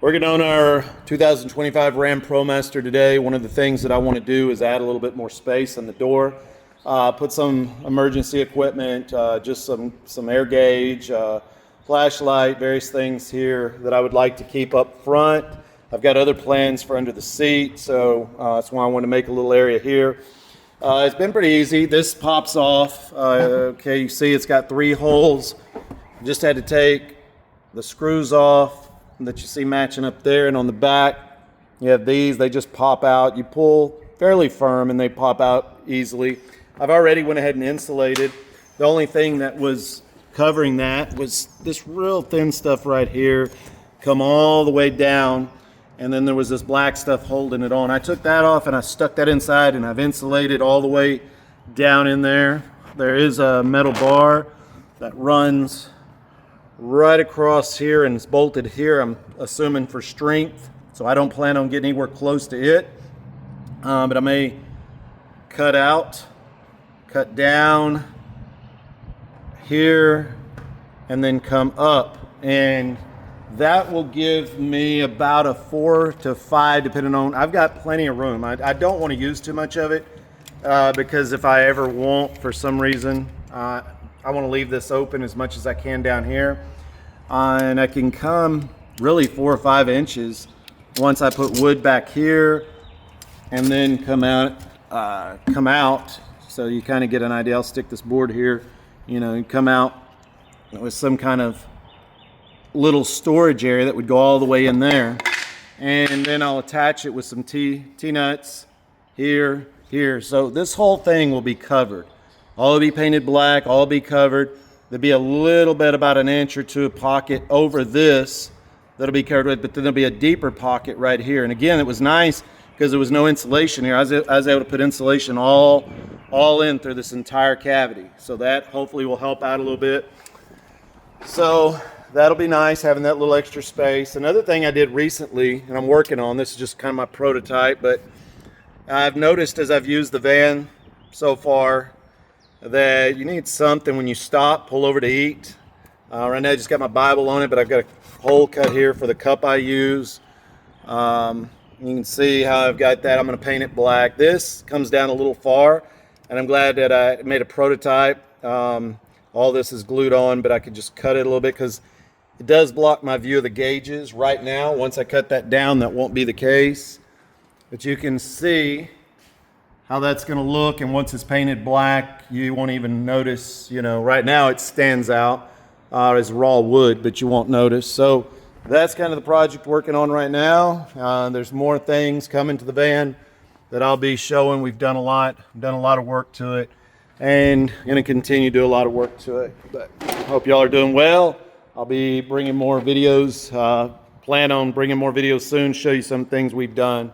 Working on our 2025 Ram ProMaster today. One of the things that I want to do is add a little bit more space on the door. Put some emergency equipment, just some air gauge, flashlight, various things here that I would like to keep up front. I've got other plans for under the seat, so that's why I want to make a little area here. It's been pretty easy. This pops off. Okay, you see it's got 3 holes. Just had to take the screws off that you see matching up there, and on the back you have these. They just pop out. You pull fairly firm and they pop out easily. I've already went ahead and insulated. The only thing that was covering that was this real thin stuff right here, come all the way down, and then there was this black stuff holding it on. I took that off and I stuck that inside, and I've insulated all the way down in there. There is a metal bar that runs right across here and it's bolted here, I'm assuming for strength, so I don't plan on getting anywhere close to it, but I may cut down here and then come up, and that will give me about a 4 to 5, depending on, I've got plenty of room. I don't want to use too much of it because if I ever want, for some reason, I want to leave this open as much as I can down here, and I can come really 4 or 5 inches once I put wood back here, and then come out. So you kind of get an idea. I'll stick this board here, you know, and come out with some kind of little storage area that would go all the way in there, and then I'll attach it with some T-nuts here. So this whole thing will be covered. All will be painted black, all will be covered. There'll be a little bit, about an inch or 2 pocket over this that'll be covered with, but then there'll be a deeper pocket right here. And again, it was nice because there was no insulation here. I was able to put insulation all in through this entire cavity. So that hopefully will help out a little bit. So that'll be nice, having that little extra space. Another thing I did recently, and I'm working on, this is just kind of my prototype, but I've noticed as I've used the van so far, that you need something when you stop, pull over to eat. Right now I just got my Bible on it, but I've got a hole cut here for the cup I use. You can see how I've got that. I'm going to paint it black. This comes down a little far, and I'm glad that I made a prototype. All this is glued on, but I could just cut it a little bit because it does block my view of the gauges right now. Once I cut that down, that won't be the case. But you can see how that's going to look, and once it's painted black, you won't even notice. You know, right now it stands out as raw wood, but you won't notice. So that's kind of the project working on right now. There's more things coming to the van that I'll be showing. We've done a lot of work to it, and going to continue to do a lot of work to it. But I hope y'all are doing well. I'll be bringing more videos, plan on bringing more videos soon, show you some things we've done.